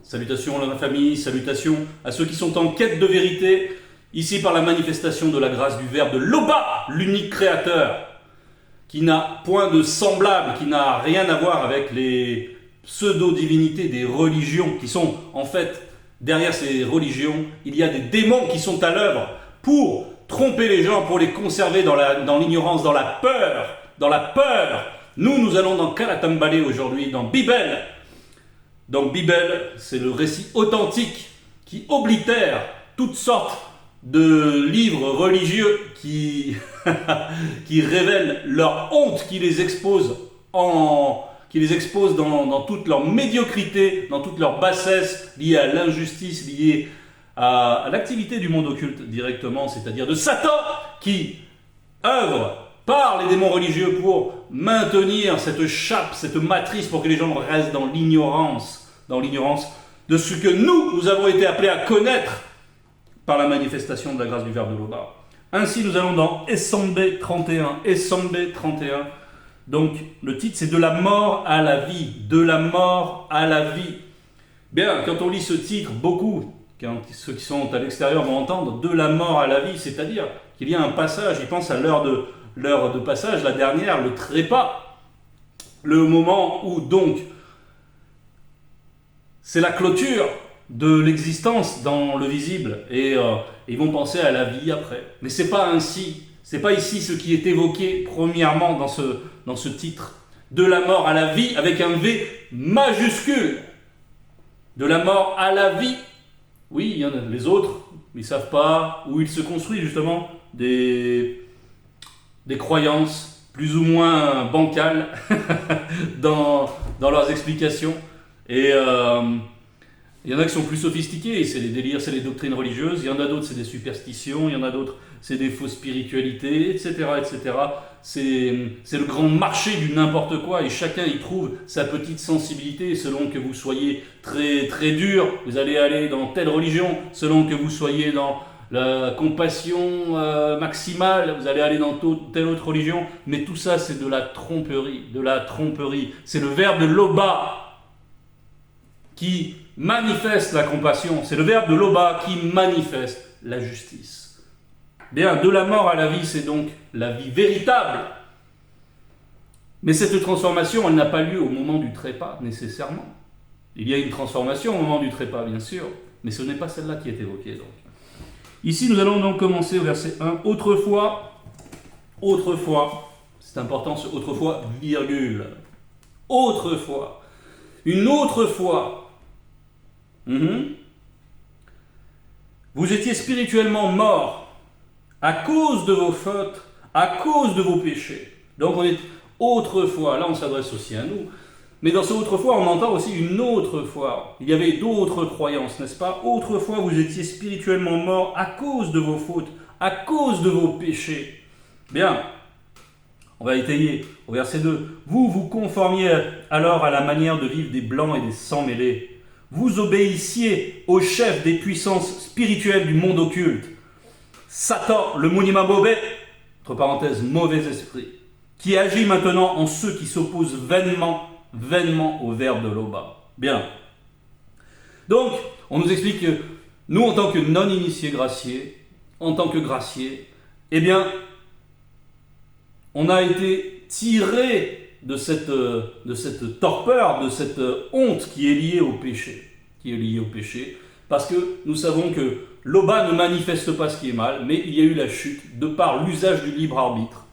Salutations à la famille, salutations à ceux qui sont en quête de vérité, ici par la manifestation de la grâce du Verbe de Loba, l'unique créateur, qui n'a point de semblable, qui n'a rien à voir avec les pseudo-divinités des religions, qui sont en fait, derrière ces religions, il y a des démons qui sont à l'œuvre pour tromper les gens, pour les conserver dans l'ignorance, dans la peur, dans la peur. Nous allons dans Kalatambale aujourd'hui, dans Bible. Donc Bible, c'est le récit authentique qui oblitère toutes sortes de livres religieux qui, qui révèlent leur honte, qui les exposent dans toute leur médiocrité, dans toute leur bassesse, liée à l'injustice, liée à l'activité du monde occulte directement, c'est-à-dire de Satan qui œuvre par les démons religieux pour maintenir cette chape, cette matrice, pour que les gens restent dans l'ignorance de ce que nous avons été appelés à connaître par la manifestation de la grâce du Verbe de Loba. Ainsi, nous allons dans Essambe 31. Essambe 31. Donc, le titre, c'est « De la mort à la vie ». De la mort à la vie. Bien, quand on lit ce titre, beaucoup, ceux qui sont à l'extérieur vont entendre « De la mort à la vie », c'est-à-dire qu'il y a un passage, ils pensent à l'heure de passage, la dernière, le trépas, le moment où donc c'est la clôture de l'existence dans le visible et ils vont penser à la vie après. Mais c'est pas ainsi, c'est pas ici ce qui est évoqué premièrement dans ce titre. De la mort à la vie avec un V majuscule. De la mort à la vie. Oui, il y en a les autres, ils ne savent pas où il se construit justement des croyances plus ou moins bancales dans leurs explications. Et il y en a qui sont plus sophistiqués, c'est les délires, c'est les doctrines religieuses. Il y en a d'autres, c'est des superstitions. Il y en a d'autres, c'est des fausses spiritualités, etc. etc. C'est le grand marché du n'importe quoi et chacun y trouve sa petite sensibilité selon que vous soyez très, très dur. Vous allez aller dans telle religion, selon que vous soyez dans la compassion maximale, vous allez aller dans telle autre religion, mais tout ça c'est de la tromperie, c'est le verbe de Loba qui manifeste la compassion, c'est le verbe de Loba qui manifeste la justice. Bien, de la mort à la vie, c'est donc la vie véritable, mais cette transformation, elle n'a pas lieu au moment du trépas, nécessairement. Il y a une transformation au moment du trépas, bien sûr, mais ce n'est pas celle-là qui est évoquée donc. Ici, nous allons donc commencer au verset 1. Autrefois, c'est important ce autrefois, virgule. Autrefois, une autre fois, vous étiez spirituellement morts à cause de vos fautes, à cause de vos péchés. Donc on est autrefois, là on s'adresse aussi à nous. Mais dans ce autrefois, on entend aussi une autre fois. Il y avait d'autres croyances, n'est-ce pas? Autrefois, vous étiez spirituellement morts à cause de vos fautes, à cause de vos péchés. Bien, on va étayer au verset 2. Vous vous conformiez alors à la manière de vivre des blancs et des sans-mêlés. Vous obéissiez au chef des puissances spirituelles du monde occulte. Satan, le Munima Bobé, entre parenthèses, mauvais esprit, qui agit maintenant en ceux qui s'opposent vainement au verbe de Loba. Bien. Donc, on nous explique que nous, en tant que non-initiés graciés, en tant que graciés, eh bien, on a été tirés de cette torpeur, de cette honte qui est liée au péché. Parce que nous savons que Loba ne manifeste pas ce qui est mal, mais il y a eu la chute de par l'usage du libre arbitre.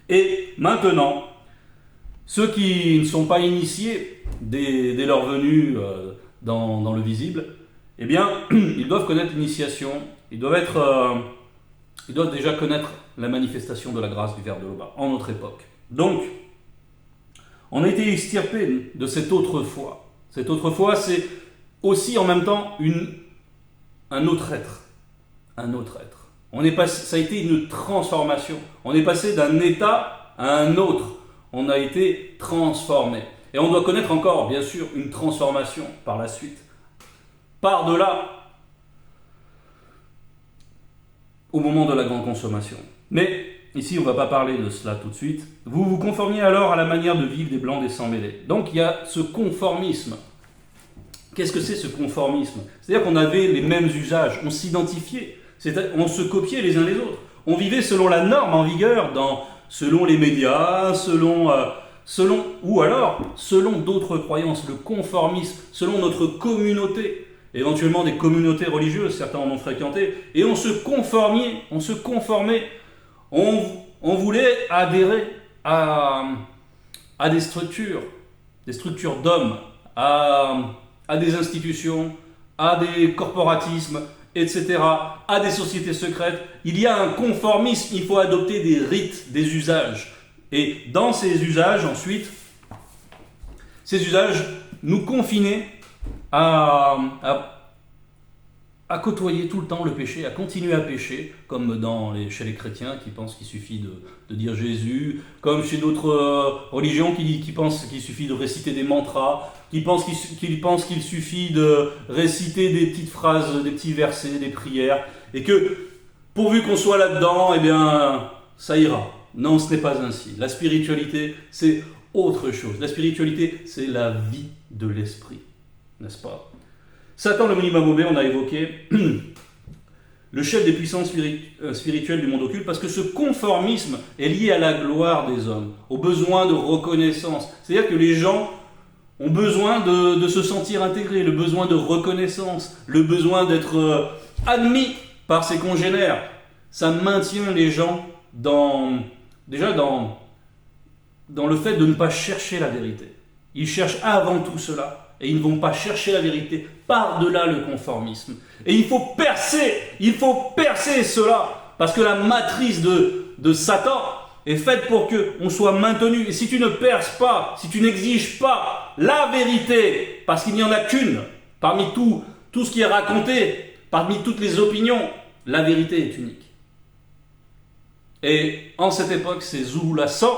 Et maintenant, ceux qui ne sont pas initiés dès leur venue dans le visible, eh bien, ils doivent connaître l'initiation, ils doivent déjà connaître la manifestation de la grâce du Verbe de Loba en notre époque. Donc, on a été extirpé de cette autre foi. Cette autre foi, c'est aussi en même temps un autre être. Un autre être. Ça a été une transformation. On est passé d'un état à un autre. On a été transformé. Et on doit connaître encore, bien sûr, une transformation par la suite. Par-delà, au moment de la grande consommation. Mais ici, on ne va pas parler de cela tout de suite. Vous vous conformiez alors à la manière de vivre des blancs des sans-mêlés. Donc il y a ce conformisme Qu'est-ce que c'est ce conformisme? C'est-à-dire qu'on avait les mêmes usages, on s'identifiait, on se copiait les uns les autres. On vivait selon la norme en vigueur, selon les médias, selon d'autres croyances, le conformisme, selon notre communauté, éventuellement des communautés religieuses, certains en ont fréquenté, et on se conformait, on voulait adhérer à des structures d'hommes, à des institutions, à des corporatismes, etc., à des sociétés secrètes. Il y a un conformisme, il faut adopter des rites, des usages. Et dans ces usages, ensuite, ces usages nous confinaient à côtoyer tout le temps le péché, à continuer à pécher, comme chez les chrétiens qui pensent qu'il suffit de dire Jésus, comme chez d'autres religions qui pensent qu'il suffit de réciter des mantras, qui pensent qu'il suffit de réciter des petites phrases, des petits versets, des prières, et que pourvu qu'on soit là-dedans, eh bien, ça ira. Non, ce n'est pas ainsi. La spiritualité, c'est autre chose. La spiritualité, c'est la vie de l'esprit, n'est-ce pas? Satan, le Mani-Babobé, on a évoqué le chef des puissances spirituelles du monde occulte, parce que ce conformisme est lié à la gloire des hommes, au besoin de reconnaissance. C'est-à-dire que les gens ont besoin de se sentir intégrés, le besoin de reconnaissance, le besoin d'être admis par ses congénères. Ça maintient les gens dans le fait de ne pas chercher la vérité. Ils cherchent avant tout cela. Et ils ne vont pas chercher la vérité par-delà le conformisme. Et il faut percer cela, parce que la matrice de Satan est faite pour qu'on soit maintenu. Et si tu ne perces pas, si tu n'exiges pas la vérité, parce qu'il n'y en a qu'une, parmi tout ce qui est raconté, parmi toutes les opinions, la vérité est unique. Et en cette époque, c'est Zulu-Lassan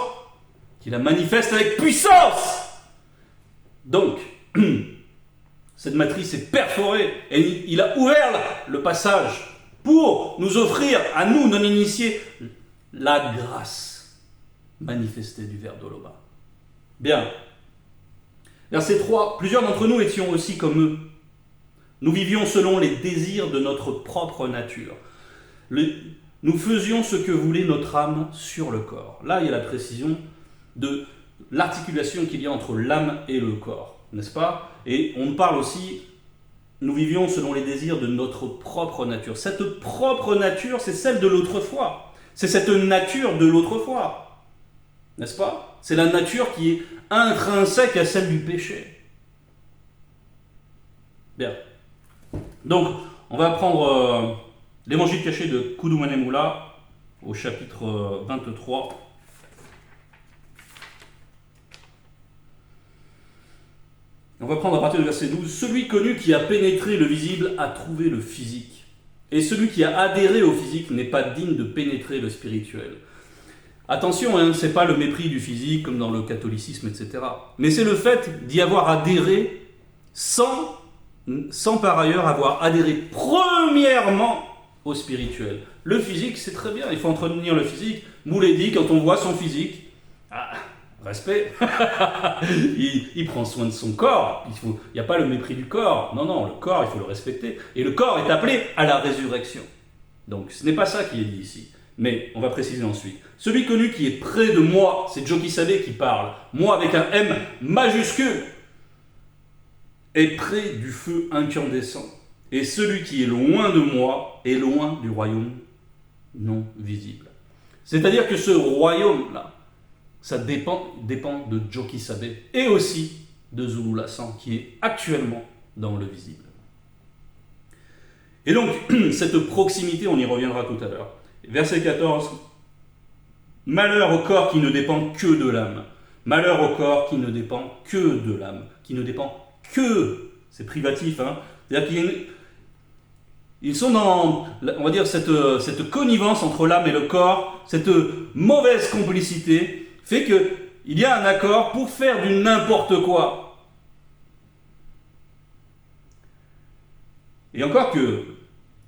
qui la manifeste avec puissance. Donc, cette matrice est perforée et il a ouvert le passage pour nous offrir, à nous, non-initiés, la grâce manifestée du Verbe d'Oloba. Bien. Verset 3. Plusieurs d'entre nous étions aussi comme eux. Nous vivions selon les désirs de notre propre nature. Nous faisions ce que voulait notre âme sur le corps. Là, il y a la précision de l'articulation qu'il y a entre l'âme et le corps. N'est-ce pas? Et on parle aussi, nous vivions selon les désirs de notre propre nature. Cette propre nature, c'est celle de l'autrefois. C'est cette nature de l'autrefois. N'est-ce pas? C'est la nature qui est intrinsèque à celle du péché. Bien. Donc, on va prendre l'évangile caché de Kudumane-Moula au chapitre 23. On va prendre à partir du verset 12. Celui connu qui a pénétré le visible a trouvé le physique. Et celui qui a adhéré au physique n'est pas digne de pénétrer le spirituel. Attention, ce n'est pas le mépris du physique comme dans le catholicisme, etc. Mais c'est le fait d'y avoir adhéré sans par ailleurs avoir adhéré premièrement au spirituel. Le physique, c'est très bien, il faut entretenir le physique. Moulet dit, quand on voit son physique, respect, il prend soin de son corps, il n'y a pas le mépris du corps, non, le corps, il faut le respecter, et le corps est appelé à la résurrection. Donc ce n'est pas ça qui est dit ici, mais on va préciser ensuite. Celui connu qui est près de moi, c'est Joki Sabé qui parle, moi avec un M majuscule, est près du feu incandescent, et celui qui est loin de moi est loin du royaume non visible. C'est-à-dire que ce royaume-là, ça dépend de Joki Sabé et aussi de Zulu-Lassan qui est actuellement dans le visible. Et donc, cette proximité, on y reviendra tout à l'heure. Verset 14. Malheur au corps qui ne dépend que de l'âme. Malheur au corps qui ne dépend que de l'âme. Qui ne dépend que, c'est privatif, c'est-à-dire qu'ils sont dans, on va dire, cette connivence entre l'âme et le corps, cette mauvaise complicité, fait qu'il y a un accord pour faire du n'importe quoi. Et encore que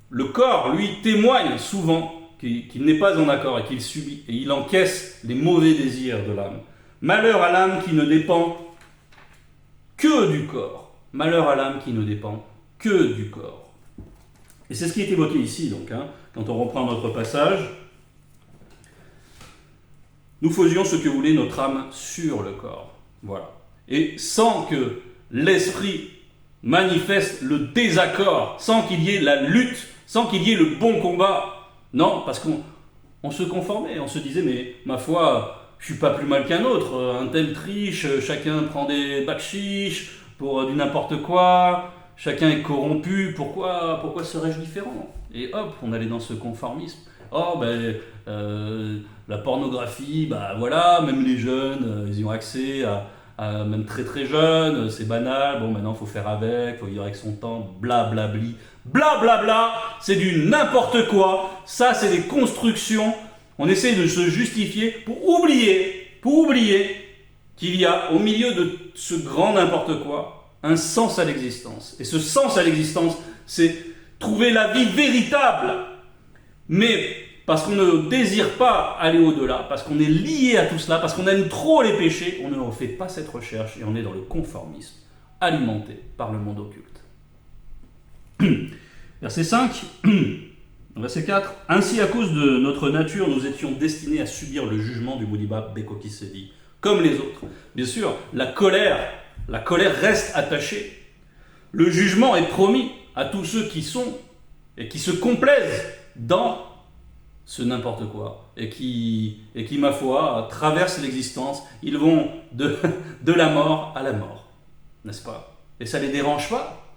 le corps, lui, témoigne souvent qu'il n'est pas en accord et qu'il subit, et il encaisse les mauvais désirs de l'âme. Malheur à l'âme qui ne dépend que du corps. Malheur à l'âme qui ne dépend que du corps. Et c'est ce qui est évoqué ici, donc, quand on reprend notre passage. Nous faisions ce que voulait notre âme sur le corps. Voilà. Et sans que l'esprit manifeste le désaccord, sans qu'il y ait la lutte, sans qu'il y ait le bon combat. Non, parce qu'on se conformait, on se disait, mais ma foi, je suis pas plus mal qu'un autre. Un tel triche, chacun prend des bakchiches pour du n'importe quoi, chacun est corrompu, pourquoi serais-je différent? Et hop, on allait dans ce conformisme. Oh, la pornographie, voilà, même les jeunes, ils y ont accès même très très jeunes, c'est banal, bon maintenant il faut faire avec, il faut vivre avec son temps, blablabli, blablabla, c'est du n'importe quoi, ça c'est des constructions, on essaie de se justifier pour oublier qu'il y a au milieu de ce grand n'importe quoi un sens à l'existence. Et ce sens à l'existence, c'est trouver la vie véritable, mais parce qu'on ne désire pas aller au-delà, parce qu'on est lié à tout cela, parce qu'on aime trop les péchés, on ne fait pas cette recherche et on est dans le conformisme, alimenté par le monde occulte. Verset 5, verset 4. « Ainsi, à cause de notre nature, nous étions destinés à subir le jugement du Modiba Bekokisedi, comme les autres. » Bien sûr, la colère reste attachée. Le jugement est promis à tous ceux qui sont et qui se complaisent dans ce n'importe quoi, et qui, ma foi, traversent l'existence. Ils vont de la mort à la mort, n'est-ce pas? Et ça ne les dérange pas.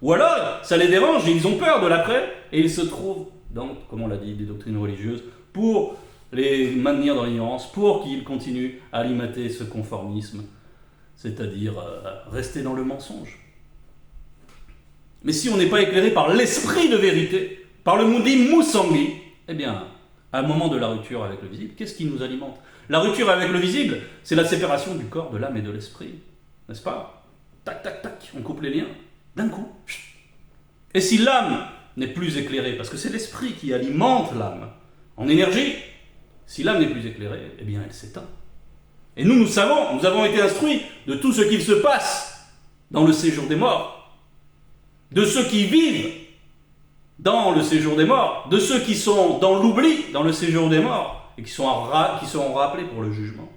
Ou alors, ça les dérange et ils ont peur de l'après, et ils se trouvent dans, comme on l'a dit, des doctrines religieuses, pour les maintenir dans l'ignorance, pour qu'ils continuent à alimenter ce conformisme, c'est-à-dire rester dans le mensonge. Mais si on n'est pas éclairé par l'esprit de vérité, par le Moudi Moussangi, eh bien, à un moment de la rupture avec le visible, qu'est-ce qui nous alimente? La rupture avec le visible, c'est la séparation du corps, de l'âme et de l'esprit. N'est-ce pas? Tac, tac, tac, on coupe les liens, d'un coup. Et si l'âme n'est plus éclairée, parce que c'est l'esprit qui alimente l'âme en énergie, si l'âme n'est plus éclairée, eh bien elle s'éteint. Et nous savons, nous avons été instruits de tout ce qu'il se passe dans le séjour des morts, de ceux qui vivent dans le séjour des morts, de ceux qui sont dans l'oubli dans le séjour des morts et qui seront rappelés pour le jugement.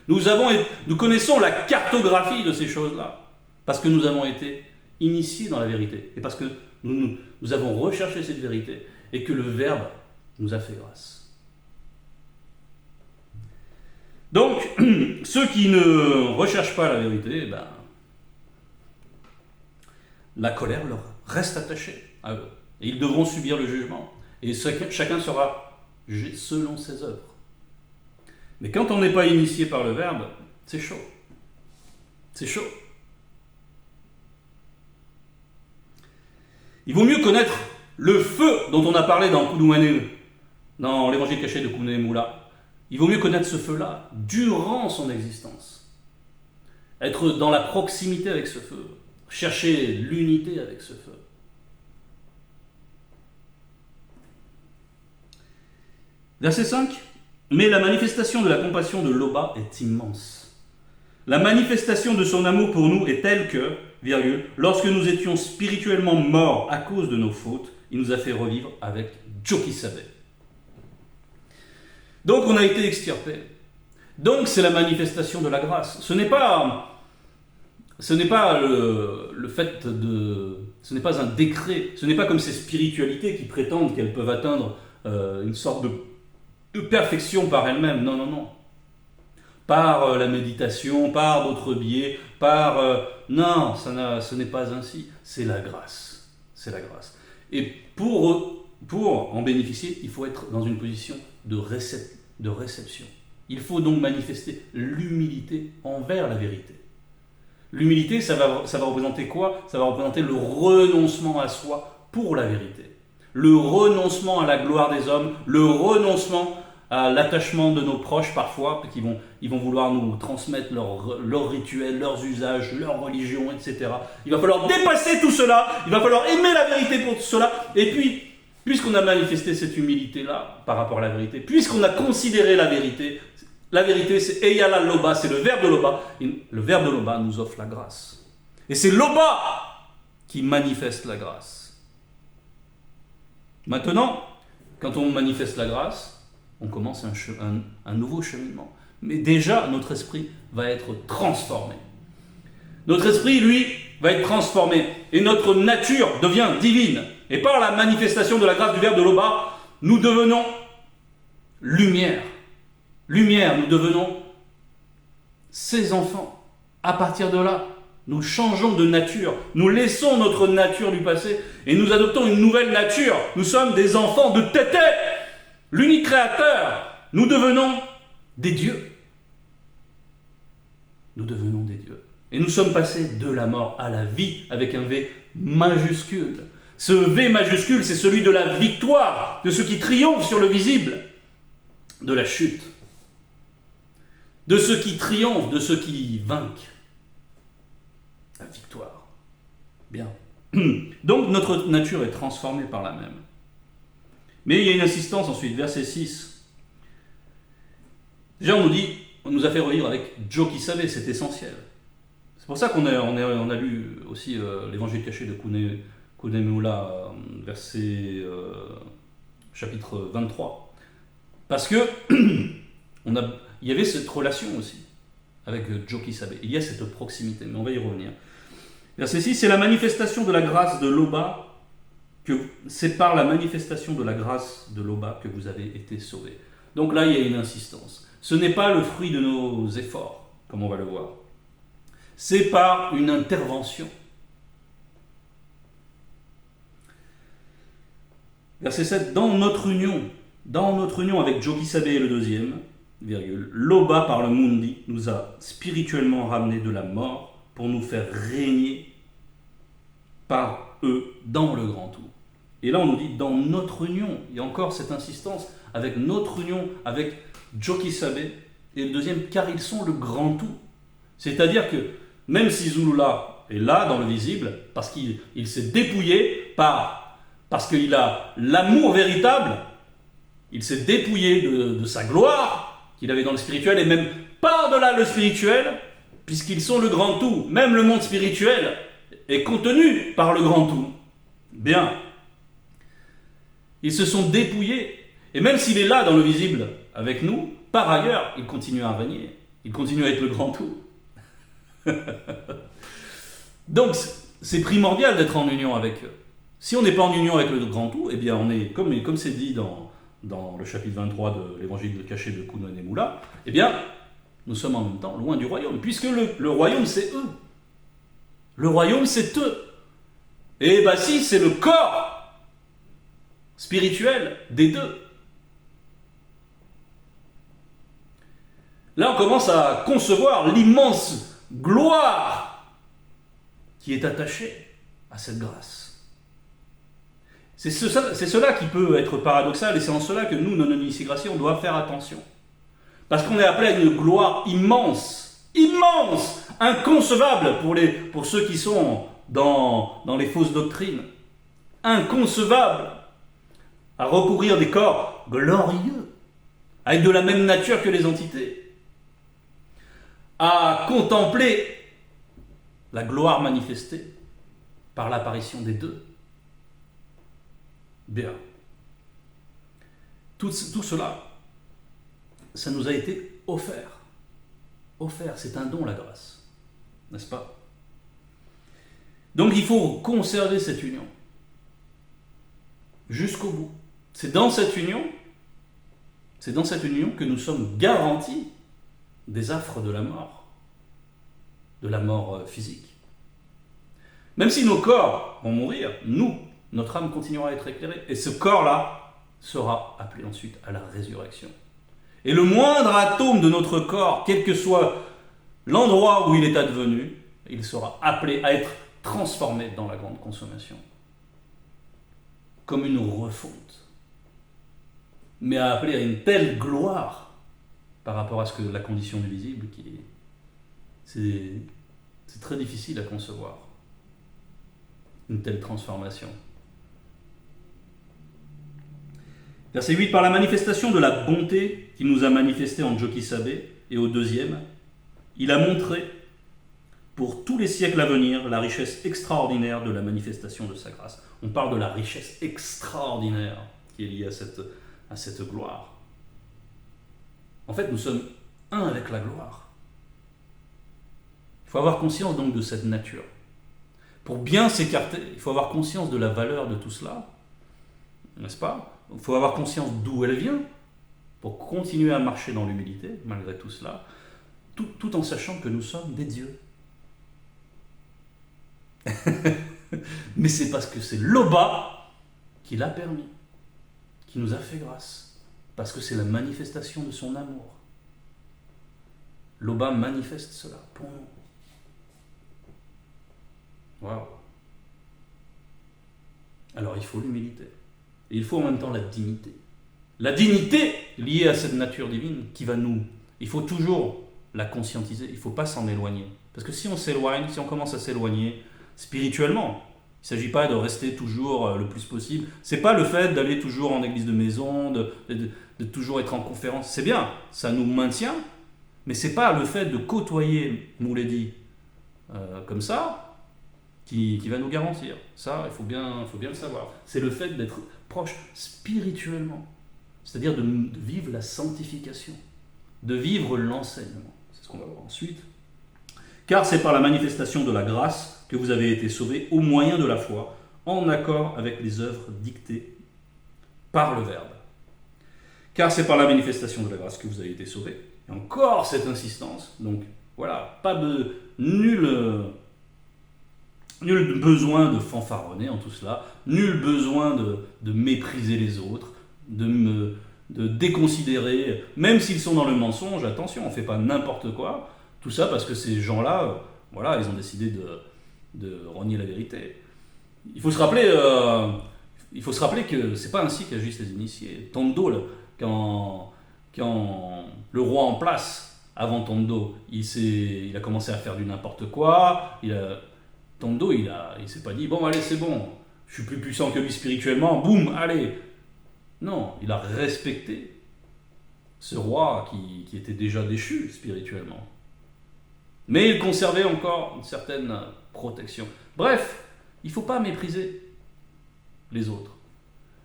Nous connaissons la cartographie de ces choses-là parce que nous avons été initiés dans la vérité et parce que nous avons recherché cette vérité et que le Verbe nous a fait grâce. Donc, ceux qui ne recherchent pas la vérité, la colère leur reste attachée à eux. Et ils devront subir le jugement. Et chacun sera jugé selon ses œuvres. Mais quand on n'est pas initié par le Verbe, c'est chaud. C'est chaud. Il vaut mieux connaître le feu dont on a parlé dans Kudumane, dans l'évangile caché de Kunemoula. Il vaut mieux connaître ce feu-là durant son existence. Être dans la proximité avec ce feu. Chercher l'unité avec ce feu. Verset 5. Mais la manifestation de la compassion de Loba est immense. La manifestation de son amour pour nous est telle que, lorsque nous étions spirituellement morts à cause de nos fautes, il nous a fait revivre avec Jokisabe. Donc on a été extirpés. Donc c'est la manifestation de la grâce. Ce n'est pas le fait de... Ce n'est pas un décret. Ce n'est pas comme ces spiritualités qui prétendent qu'elles peuvent atteindre une sorte de perfection par elles-mêmes. Non, non, non. Par la méditation, par d'autres biais, non, ce n'est pas ainsi. C'est la grâce. C'est la grâce. Et pour en bénéficier, il faut être dans une position de réception. Il faut donc manifester l'humilité envers la vérité. L'humilité, ça va représenter quoi? Ça va représenter le renoncement à soi pour la vérité. Le renoncement à la gloire des hommes, le renoncement à l'attachement de nos proches parfois, parce qu'ils vont vouloir nous transmettre leurs rituels, leurs usages, leur religion, etc. Il va falloir dépasser tout cela, il va falloir aimer la vérité pour tout cela, et puis, puisqu'on a manifesté cette humilité-là par rapport à la vérité, puisqu'on a considéré la vérité c'est Eyala Loba, c'est le verbe de Loba, et le verbe de Loba nous offre la grâce. Et c'est l'Oba qui manifeste la grâce. Maintenant, quand on manifeste la grâce, on commence un nouveau cheminement. Mais déjà, notre esprit va être transformé. Notre esprit, lui, va être transformé. Et notre nature devient divine. Et par la manifestation de la grâce du Verbe de l'Oba, nous devenons lumière. Lumière, nous devenons ses enfants. À partir de là, nous changeons de nature. Nous laissons notre nature du passé et nous adoptons une nouvelle nature. Nous sommes des enfants de Tété, l'unique créateur. Nous devenons des dieux. Nous devenons des dieux. Et nous sommes passés de la mort à la vie avec un V majuscule. Ce V majuscule, c'est celui de la victoire, de ceux qui triomphent sur le visible, de la chute, de ceux qui triomphent, de ceux qui vainquent. La victoire. Bien. Donc notre nature est transformée par la même. Mais il y a une insistance ensuite, verset 6. Déjà on nous a fait relire avec Joe qui savait, c'est essentiel. C'est pour ça qu'on a lu aussi l'évangile caché de Kunemula, verset chapitre 23. Parce que il y avait cette relation aussi avec Joe qui savait. Il y a cette proximité, mais on va y revenir. Verset 6, c'est la manifestation de la grâce de l'Oba, c'est par la manifestation de la grâce de l'Oba que vous avez été sauvés. Donc là, il y a une insistance. Ce n'est pas le fruit de nos efforts, comme on va le voir. C'est par une intervention. Verset 7, dans notre union avec Joe Kisabe et le deuxième, l'Oba par le Mundi nous a spirituellement ramenés de la mort pour nous faire régner par eux dans le grand tout. Et là on nous dit dans notre union, il y a encore cette insistance avec notre union avec Joe Kisabe et le deuxième, car ils sont le grand tout. C'est-à-dire que même si Zulula est là dans le visible, parce qu'il s'est dépouillé parce qu'il a l'amour véritable, il s'est dépouillé de sa gloire qu'il avait dans le spirituel et même par-delà le spirituel, puisqu'ils sont le grand tout. Même le monde spirituel est contenu par le grand tout. Bien. Ils se sont dépouillés. Et même s'il est là dans le visible avec nous, par ailleurs, il continue à régner. Il continue à être le grand tout. Donc, c'est primordial d'être en union avec eux. Si on n'est pas en union avec le grand tout, eh bien, on est, comme c'est dit dans le chapitre 23 de l'évangile caché de Kunemula, eh bien, nous sommes en même temps loin du royaume, puisque le royaume, c'est eux. Le royaume, c'est eux. Et bah si, c'est le corps spirituel des deux. Là, on commence à concevoir l'immense gloire qui est attachée à cette grâce. C'est cela qui peut être paradoxal, et c'est en cela que nous, non-initiés graciés, on doit faire attention. Parce qu'on est appelé à une gloire immense, immense, inconcevable pour ceux qui sont dans les fausses doctrines. Inconcevable à recourir des corps glorieux, avec de la même nature que les entités, à contempler la gloire manifestée par l'apparition des deux. Bien. Tout cela, ça nous a été offert. Offert, c'est un don, la grâce. N'est-ce pas? Donc il faut conserver cette union. Jusqu'au bout. C'est dans cette union que nous sommes garantis des affres de la mort physique. Même si nos corps vont mourir, notre âme continuera à être éclairée. Et ce corps-là sera appelé ensuite à la résurrection. Et le moindre atome de notre corps, quel que soit l'endroit où il est advenu, il sera appelé à être transformé dans la grande consommation. Comme une refonte. Mais appelé à une telle gloire par rapport à ce que la condition du visible, c'est très difficile à concevoir. Une telle transformation. Verset 8, par la manifestation de la bonté qu'il nous a manifestée en Joe Kisabe et au deuxième, il a montré pour tous les siècles à venir la richesse extraordinaire de la manifestation de sa grâce. On parle de la richesse extraordinaire qui est liée à cette gloire. En fait, nous sommes un avec la gloire. Il faut avoir conscience donc de cette nature. Pour bien s'écarter, il faut avoir conscience de la valeur de tout cela, n'est-ce pas? Il faut avoir conscience d'où elle vient, pour continuer à marcher dans l'humilité, malgré tout cela, tout en sachant que nous sommes des dieux. Mais c'est parce que c'est l'Oba qui l'a permis, qui nous a fait grâce, parce que c'est la manifestation de son amour. L'Oba manifeste cela pour nous. Waouh! Alors il faut l'humilité. Et il faut en même temps la dignité. La dignité liée à cette nature divine qui va nous... Il faut toujours la conscientiser, il ne faut pas s'en éloigner. Parce que si on s'éloigne, si on commence à s'éloigner spirituellement, il ne s'agit pas de rester toujours le plus possible. Ce n'est pas le fait d'aller toujours en église de maison, de toujours être en conférence. C'est bien, ça nous maintient, mais ce n'est pas le fait de côtoyer Mouledi comme ça qui va nous garantir. Ça, il faut bien le savoir. C'est le fait d'être proche spirituellement, c'est-à-dire de vivre la sanctification, de vivre l'enseignement. C'est ce qu'on va voir ensuite. Car c'est par la manifestation de la grâce que vous avez été sauvés au moyen de la foi, en accord avec les œuvres dictées par le Verbe. Car c'est par la manifestation de la grâce que vous avez été sauvés. Et encore cette insistance. Donc voilà, pas de nul besoin de fanfaronner en tout cela, nul besoin de mépriser les autres, de déconsidérer, même s'ils sont dans le mensonge, attention, on ne fait pas n'importe quoi, tout ça parce que ces gens-là, voilà, ils ont décidé de renier la vérité. Il faut se rappeler que c'est pas ainsi qu'agissent les initiés. Tondo, quand le roi en place, avant Tondo, il a commencé à faire du n'importe quoi, Tondo, il s'est pas dit, bon, allez, c'est bon, je suis plus puissant que lui spirituellement, boum, allez. Non, il a respecté ce roi qui était déjà déchu spirituellement. Mais il conservait encore une certaine protection. Bref, il ne faut pas mépriser les autres.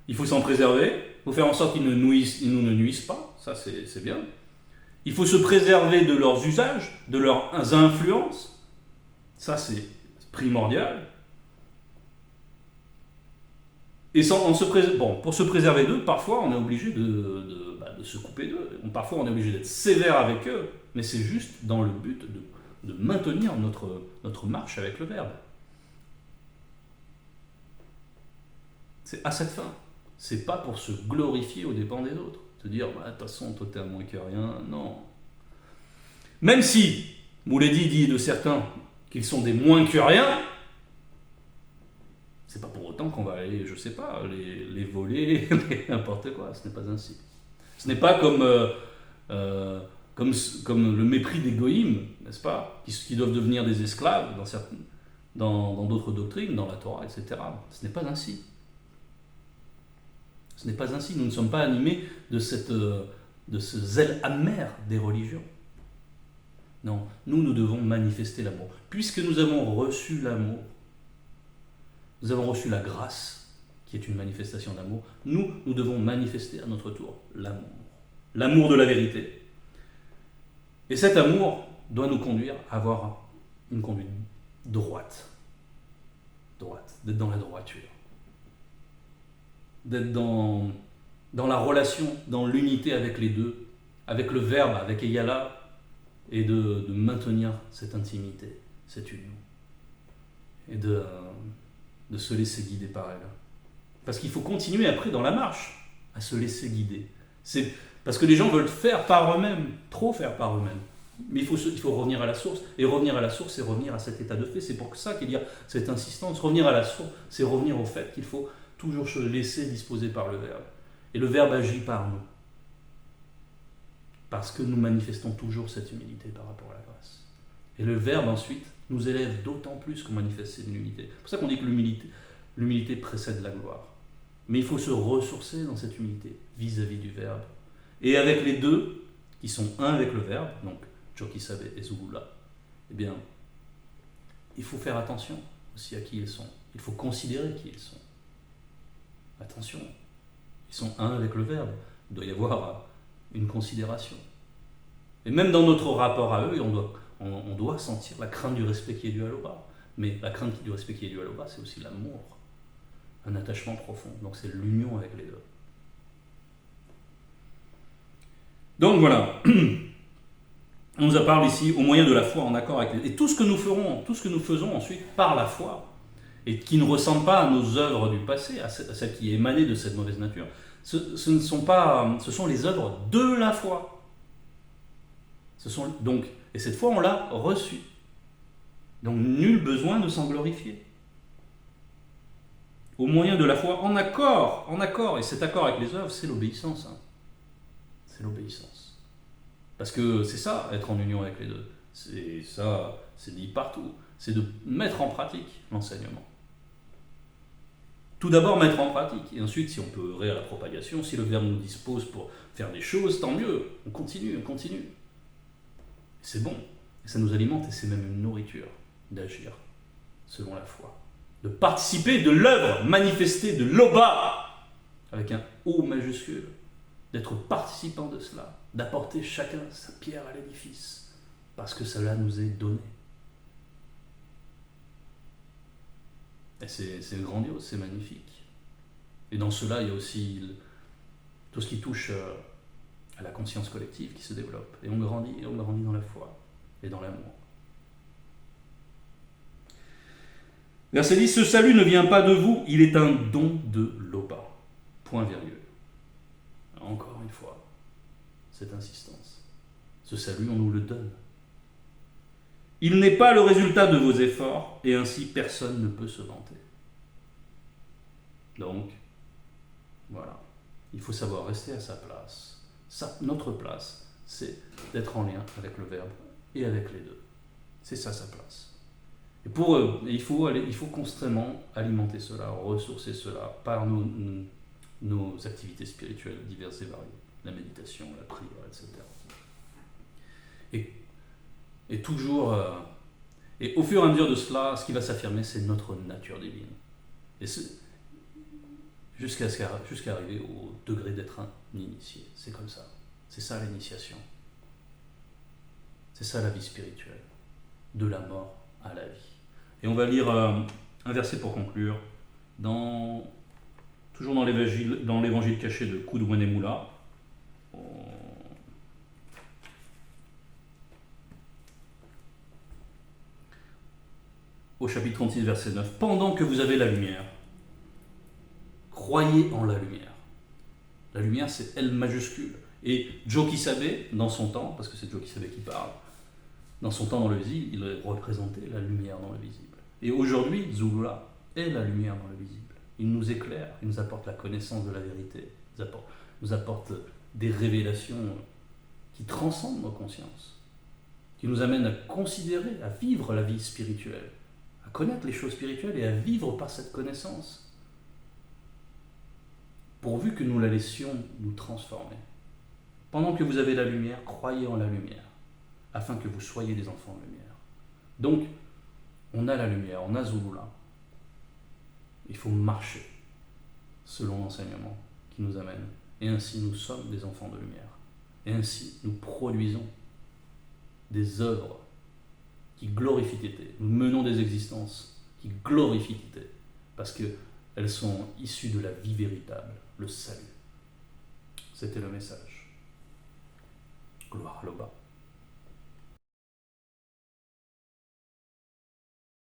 Il faut s'en préserver, il faut faire en sorte qu'ils ne nous nuisent pas, ça c'est bien. Il faut se préserver de leurs usages, de leurs influences, ça c'est primordial. Et pour se préserver d'eux, parfois on est obligé de se couper d'eux. Parfois on est obligé d'être sévère avec eux, mais c'est juste dans le but de maintenir notre marche avec le Verbe. C'est à cette fin. C'est pas pour se glorifier aux dépens des autres. Se dire, de toute façon, toi t'es à moins que rien. Non. Même si Mouledi dit de certains qu'ils sont des moins que rien, c'est pas pour autant qu'on va aller, je sais pas, les voler, n'importe quoi. Ce n'est pas ainsi. Ce n'est pas comme le mépris des goïms, n'est-ce pas, qui doivent devenir des esclaves dans d'autres doctrines, dans la Torah, etc. Ce n'est pas ainsi. Ce n'est pas ainsi. Nous ne sommes pas animés de ce zèle amer des religions. Non, nous devons manifester l'amour. Puisque nous avons reçu l'amour, nous avons reçu la grâce, qui est une manifestation d'amour, nous devons manifester à notre tour l'amour. L'amour de la vérité. Et cet amour doit nous conduire à avoir une conduite droite, d'être dans la droiture, d'être dans la relation, dans l'unité avec les deux, avec le Verbe, avec Eyala, et de maintenir cette intimité, cette union, et de se laisser guider par elle. Parce qu'il faut continuer après dans la marche, à se laisser guider. C'est parce que les gens veulent faire par eux-mêmes, trop faire par eux-mêmes. Mais il faut revenir à la source. Et revenir à la source, c'est revenir à cet état de fait. C'est pour ça qu'il y a cette insistance. Revenir à la source, c'est revenir au fait qu'il faut toujours se laisser disposer par le Verbe. Et le Verbe agit par nous. Parce que nous manifestons toujours cette humilité par rapport à la grâce. Et le Verbe, ensuite, nous élève d'autant plus qu'on manifeste cette humilité. C'est pour ça qu'on dit que l'humilité précède la gloire. Mais il faut se ressourcer dans cette humilité vis-à-vis du Verbe. Et avec les deux, qui sont un avec le Verbe, donc Jokisabe et Zugula, eh bien, il faut faire attention aussi à qui ils sont. Il faut considérer qui ils sont. Attention, ils sont un avec le Verbe. Il doit y avoir une considération. Et même dans notre rapport à eux, on doit sentir la crainte du respect qui est due à l'Oba. Mais la crainte du respect qui est due à l'Oba, c'est aussi l'amour, un attachement profond. Donc c'est l'union avec les deux. Donc voilà, on nous parle ici au moyen de la foi en accord avec les... Et tout ce que nous ferons, tout ce que nous faisons ensuite par la foi, et qui ne ressemble pas à nos œuvres du passé, à celles qui émanaient de cette mauvaise nature, ce sont les œuvres de la foi. Et cette foi, on l'a reçue. Donc nul besoin de s'en glorifier. Au moyen de la foi en accord, et cet accord avec les œuvres, c'est l'obéissance. C'est l'obéissance. Parce que c'est ça, être en union avec les deux. C'est ça, c'est dit partout. C'est de mettre en pratique l'enseignement. Tout d'abord, mettre en pratique. Et ensuite, si on peut œuvrer à la propagation, si le Verbe nous dispose pour faire des choses, tant mieux. On continue. C'est bon. Et ça nous alimente et c'est même une nourriture d'agir selon la foi. De participer de l'œuvre manifestée de l'Oba, avec un O majuscule. D'être participant de cela. D'apporter chacun sa pierre à l'édifice. Parce que cela nous est donné. Et c'est grandiose, c'est magnifique. Et dans cela, il y a aussi tout ce qui touche à la conscience collective qui se développe. Et on grandit dans la foi et dans l'amour. Verset 10, ce salut ne vient pas de vous, il est un don de l'Oba. Point virgule. Encore une fois, cette insistance. Ce salut, on nous le donne. Il n'est pas le résultat de vos efforts, et ainsi personne ne peut se vanter. Donc, voilà, il faut savoir rester à sa place. Notre place, c'est d'être en lien avec le Verbe et avec les deux. C'est ça sa place. Et pour eux, il faut constamment alimenter cela, ressourcer cela par nos activités spirituelles diverses et variées. La méditation, la prière, etc. Et toujours, et au fur et à mesure de cela, ce qui va s'affirmer, c'est notre nature divine. Et jusqu'à arriver au degré d'être un initié. C'est comme ça. C'est ça l'initiation. C'est ça la vie spirituelle. De la mort à la vie. Et on va lire un verset pour conclure, toujours dans l'évangile caché de Koudouanemula. Au chapitre 36, verset 9. Pendant que vous avez la lumière, croyez en la lumière. La lumière, c'est L majuscule. Et Joe Kisabe, dans son temps, parce que c'est Joe Kisabe qui parle, dans son temps dans le visible, il représentait la lumière dans le visible. Et aujourd'hui, Zulula est la lumière dans le visible. Il nous éclaire, il nous apporte la connaissance de la vérité, il nous apporte des révélations qui transcendent nos consciences, qui nous amènent à considérer, à vivre la vie spirituelle, à connaître les choses spirituelles et à vivre par cette connaissance, pourvu que nous la laissions nous transformer. Pendant que vous avez la lumière, croyez en la lumière, afin que vous soyez des enfants de lumière. Donc, on a la lumière, on a Zulula. Il faut marcher selon l'enseignement qui nous amène. Et ainsi, nous sommes des enfants de lumière. Et ainsi, nous produisons des œuvres qui glorifient Tété. Nous menons des existences qui glorifient Tété, parce qu'elles sont issues de la vie véritable, le salut. C'était le message. Gloire à l'Oba.